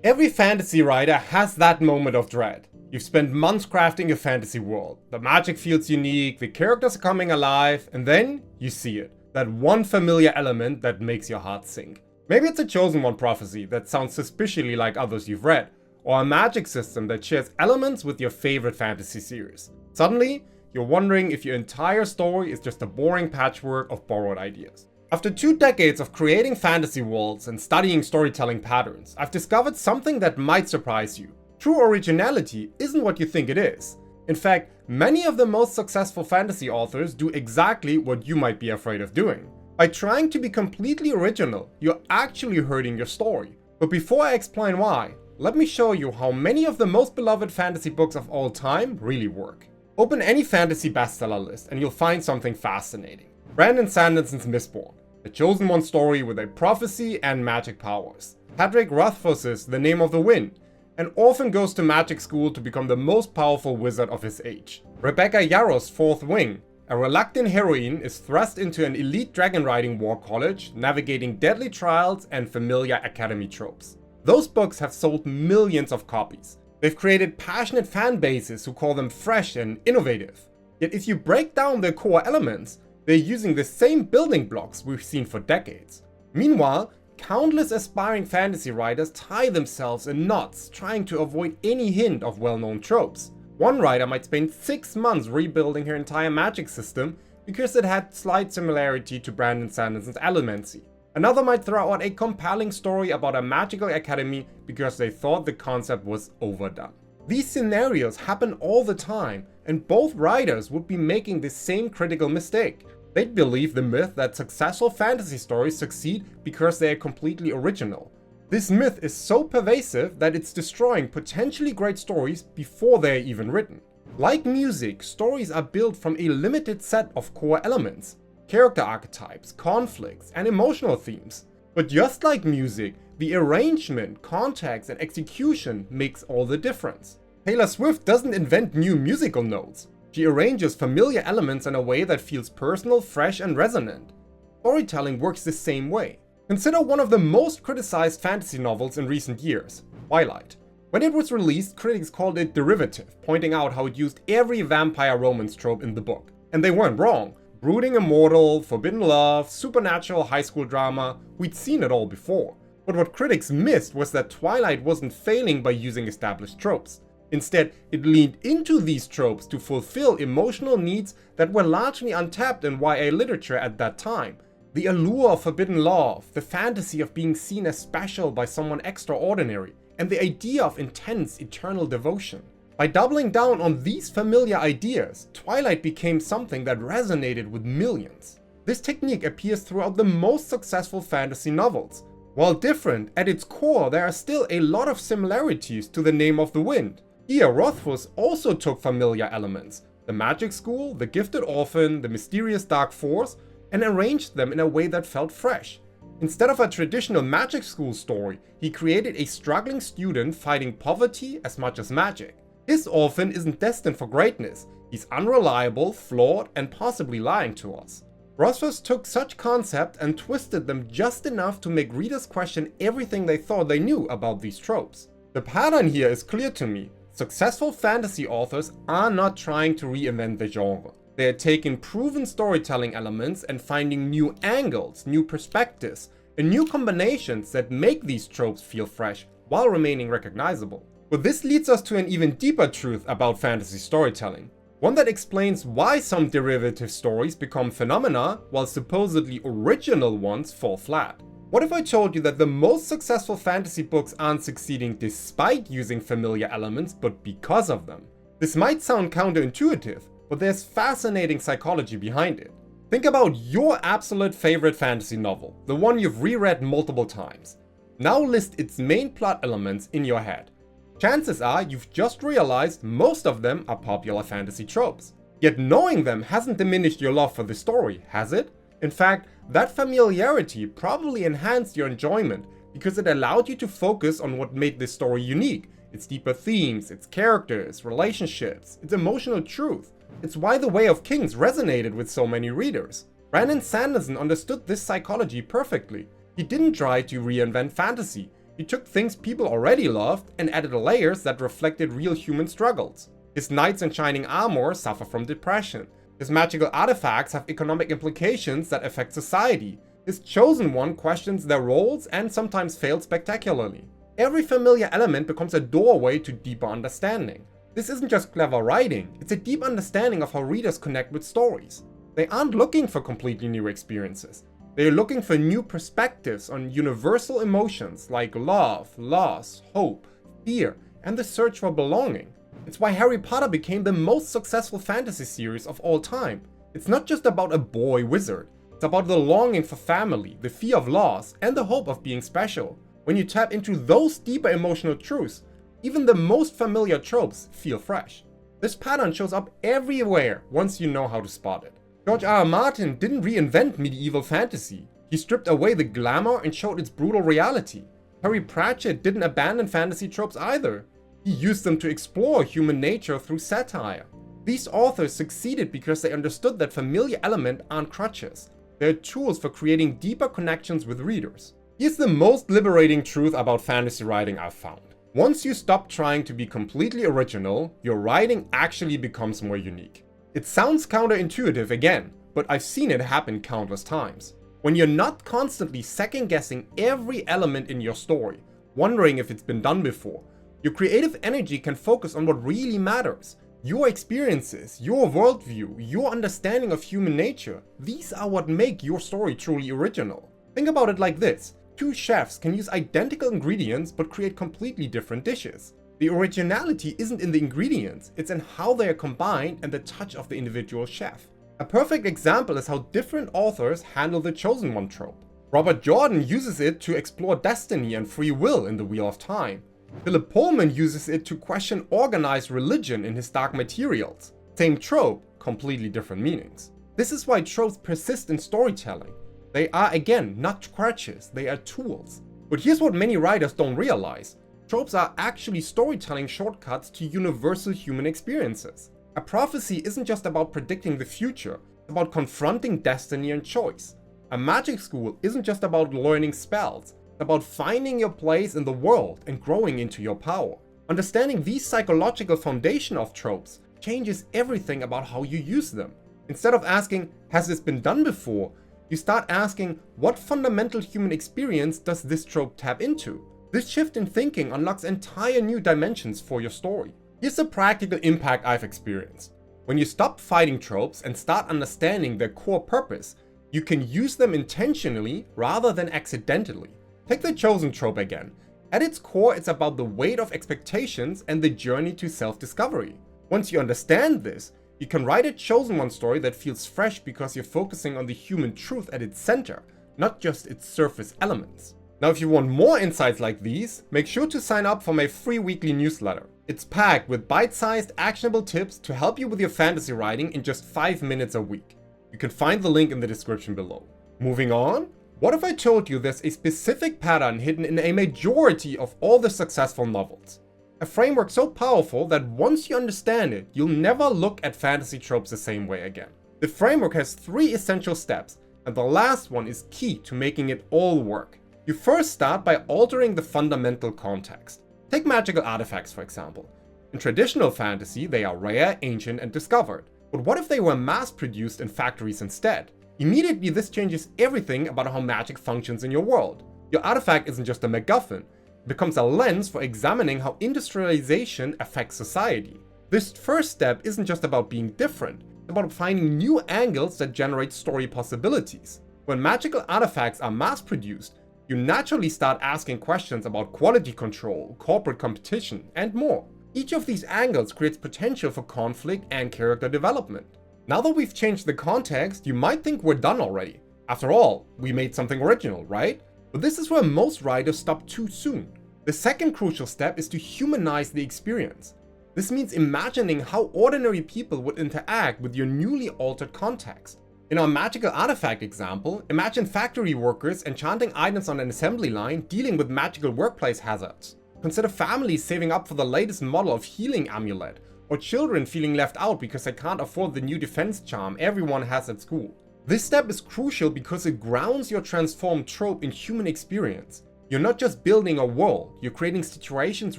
Every fantasy writer has that moment of dread. You've spent months crafting a fantasy world. The magic feels unique, the characters are coming alive, and then you see it. That one familiar element that makes your heart sink. Maybe it's a Chosen One prophecy that sounds suspiciously like others you've read, or a magic system that shares elements with your favorite fantasy series. Suddenly, you're wondering if your entire story is just a boring patchwork of borrowed ideas. After 2 decades of creating fantasy worlds and studying storytelling patterns, I've discovered something that might surprise you. True originality isn't what you think it is. In fact, many of the most successful fantasy authors do exactly what you might be afraid of doing. By trying to be completely original, you're actually hurting your story. But before I explain why, let me show you how many of the most beloved fantasy books of all time really work. Open any fantasy bestseller list and you'll find something fascinating. Brandon Sanderson's Mistborn, the Chosen One story with a prophecy and magic powers. Patrick Rothfuss's The Name of the Wind, an orphan goes to magic school to become the most powerful wizard of his age. Rebecca Yarros's Fourth Wing, a reluctant heroine is thrust into an elite dragon riding war college, navigating deadly trials and familiar academy tropes. Those books have sold millions of copies. They've created passionate fan bases who call them fresh and innovative. Yet if you break down their core elements, they're using the same building blocks we've seen for decades. Meanwhile, countless aspiring fantasy writers tie themselves in knots trying to avoid any hint of well-known tropes. One writer might spend 6 months rebuilding her entire magic system because it had slight similarity to Brandon Sanderson's Allomancy. Another might throw out a compelling story about a magical academy because they thought the concept was overdone. These scenarios happen all the time, and both writers would be making the same critical mistake. They'd believe the myth that successful fantasy stories succeed because they are completely original. This myth is so pervasive that it's destroying potentially great stories before they're even written. Like music, stories are built from a limited set of core elements. Character archetypes, conflicts, and emotional themes. But just like music, the arrangement, context, and execution makes all the difference. Taylor Swift doesn't invent new musical notes. She arranges familiar elements in a way that feels personal, fresh, and resonant. Storytelling works the same way. Consider one of the most criticized fantasy novels in recent years, Twilight. When it was released, critics called it derivative, pointing out how it used every vampire romance trope in the book. And they weren't wrong. Brooding immortal, forbidden love, supernatural high school drama, we'd seen it all before. But what critics missed was that Twilight wasn't failing by using established tropes. Instead, it leaned into these tropes to fulfill emotional needs that were largely untapped in YA literature at that time. The allure of forbidden love, the fantasy of being seen as special by someone extraordinary, and the idea of intense, eternal devotion. By doubling down on these familiar ideas, Twilight became something that resonated with millions. This technique appears throughout the most successful fantasy novels. While different, at its core there are still a lot of similarities to The Name of the Wind. Here, Rothfuss also took familiar elements, the magic school, the gifted orphan, the mysterious dark force, and arranged them in a way that felt fresh. Instead of a traditional magic school story, he created a struggling student fighting poverty as much as magic. This orphan isn't destined for greatness. He's unreliable, flawed, and possibly lying to us. Rothfuss took such concepts and twisted them just enough to make readers question everything they thought they knew about these tropes. The pattern here is clear to me. Successful fantasy authors are not trying to reinvent the genre. They are taking proven storytelling elements and finding new angles, new perspectives, and new combinations that make these tropes feel fresh while remaining recognizable. But this leads us to an even deeper truth about fantasy storytelling. One that explains why some derivative stories become phenomena while supposedly original ones fall flat. What if I told you that the most successful fantasy books aren't succeeding despite using familiar elements, but because of them? This might sound counterintuitive, but there's fascinating psychology behind it. Think about your absolute favorite fantasy novel, the one you've reread multiple times. Now list its main plot elements in your head. Chances are you've just realized most of them are popular fantasy tropes. Yet knowing them hasn't diminished your love for the story, has it? In fact, that familiarity probably enhanced your enjoyment because it allowed you to focus on what made this story unique, its deeper themes, its characters, relationships, its emotional truth. It's why The Way of Kings resonated with so many readers. Brandon Sanderson understood this psychology perfectly. He didn't try to reinvent fantasy. He took things people already loved and added layers that reflected real human struggles. His knights in shining armor suffer from depression. His magical artifacts have economic implications that affect society. His chosen one questions their roles and sometimes fails spectacularly. Every familiar element becomes a doorway to deeper understanding. This isn't just clever writing, it's a deep understanding of how readers connect with stories. They aren't looking for completely new experiences. They are looking for new perspectives on universal emotions like love, loss, hope, fear, and the search for belonging. It's why Harry Potter became the most successful fantasy series of all time. It's not just about a boy wizard. It's about the longing for family, the fear of loss, and the hope of being special. When you tap into those deeper emotional truths, even the most familiar tropes feel fresh. This pattern shows up everywhere once you know how to spot it. George R. R. Martin didn't reinvent medieval fantasy. He stripped away the glamour and showed its brutal reality. Terry Pratchett didn't abandon fantasy tropes either. He used them to explore human nature through satire. These authors succeeded because they understood that familiar elements aren't crutches. They're tools for creating deeper connections with readers. Here's the most liberating truth about fantasy writing I've found. Once you stop trying to be completely original, your writing actually becomes more unique. It sounds counterintuitive again, but I've seen it happen countless times. When you're not constantly second-guessing every element in your story, wondering if it's been done before, your creative energy can focus on what really matters. Your experiences, your worldview, your understanding of human nature, these are what make your story truly original. Think about it like this. Two chefs can use identical ingredients but create completely different dishes. The originality isn't in the ingredients, it's in how they are combined and the touch of the individual chef. A perfect example is how different authors handle the chosen one trope. Robert Jordan uses it to explore destiny and free will in The Wheel of Time. Philip Pullman uses it to question organized religion in his Dark Materials. Same trope, completely different meanings. This is why tropes persist in storytelling. They are, again, not crutches, they are tools. But here's what many writers don't realize. Tropes are actually storytelling shortcuts to universal human experiences. A prophecy isn't just about predicting the future, it's about confronting destiny and choice. A magic school isn't just about learning spells, it's about finding your place in the world and growing into your power. Understanding these psychological foundation of tropes changes everything about how you use them. Instead of asking, has this been done before? You start asking, what fundamental human experience does this trope tap into? This shift in thinking unlocks entire new dimensions for your story. Here's the practical impact I've experienced. When you stop fighting tropes and start understanding their core purpose, you can use them intentionally rather than accidentally. Take the chosen trope again. At its core, it's about the weight of expectations and the journey to self-discovery. Once you understand this, you can write a chosen one story that feels fresh because you're focusing on the human truth at its center, not just its surface elements. Now, if you want more insights like these, make sure to sign up for my free weekly newsletter. It's packed with bite-sized, actionable tips to help you with your fantasy writing in just 5 minutes a week. You can find the link in the description below. Moving on, what if I told you there's a specific pattern hidden in a majority of all the successful novels? A framework so powerful that once you understand it, you'll never look at fantasy tropes the same way again. The framework has 3 essential steps, and the last one is key to making it all work. You first start by altering the fundamental context. Take magical artifacts, for example. In traditional fantasy, they are rare, ancient, and discovered. But what if they were mass-produced in factories instead? Immediately, this changes everything about how magic functions in your world. Your artifact isn't just a MacGuffin. It becomes a lens for examining how industrialization affects society. This first step isn't just about being different, it's about finding new angles that generate story possibilities. When magical artifacts are mass-produced, you naturally start asking questions about quality control, corporate competition, and more. Each of these angles creates potential for conflict and character development. Now that we've changed the context, you might think we're done already. After all, we made something original, right? But this is where most writers stop too soon. The second crucial step is to humanize the experience. This means imagining how ordinary people would interact with your newly altered context. In our magical artifact example, imagine factory workers enchanting items on an assembly line dealing with magical workplace hazards. Consider families saving up for the latest model of healing amulet, or children feeling left out because they can't afford the new defense charm everyone has at school. This step is crucial because it grounds your transformed trope in human experience. You're not just building a world, you're creating situations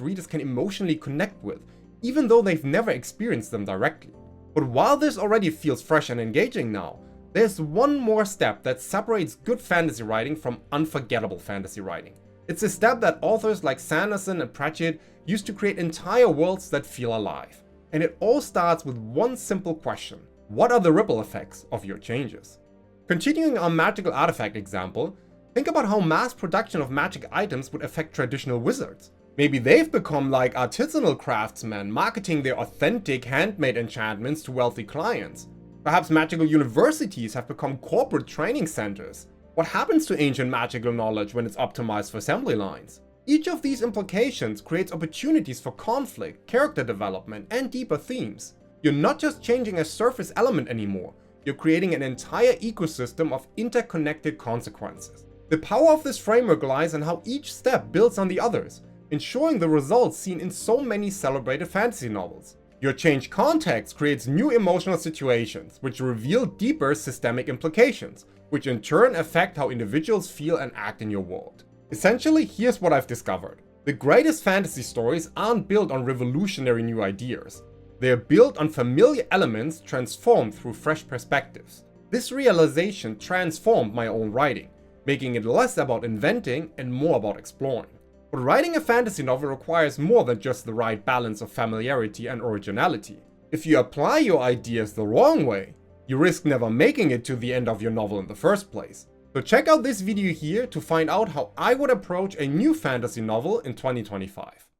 readers can emotionally connect with, even though they've never experienced them directly. But while this already feels fresh and engaging now, there's one more step that separates good fantasy writing from unforgettable fantasy writing. It's a step that authors like Sanderson and Pratchett used to create entire worlds that feel alive. And it all starts with one simple question: what are the ripple effects of your changes? Continuing our magical artifact example, think about how mass production of magic items would affect traditional wizards. Maybe they've become like artisanal craftsmen, marketing their authentic handmade enchantments to wealthy clients. Perhaps magical universities have become corporate training centers. What happens to ancient magical knowledge when it's optimized for assembly lines? Each of these implications creates opportunities for conflict, character development, and deeper themes. You're not just changing a surface element anymore, you're creating an entire ecosystem of interconnected consequences. The power of this framework lies in how each step builds on the others, ensuring the results seen in so many celebrated fantasy novels. Your changed context creates new emotional situations, which reveal deeper systemic implications, which in turn affect how individuals feel and act in your world. Essentially, here's what I've discovered. The greatest fantasy stories aren't built on revolutionary new ideas. They are built on familiar elements transformed through fresh perspectives. This realization transformed my own writing, making it less about inventing and more about exploring. But writing a fantasy novel requires more than just the right balance of familiarity and originality. If you apply your ideas the wrong way, you risk never making it to the end of your novel in the first place. So check out this video here to find out how I would approach a new fantasy novel in 2025.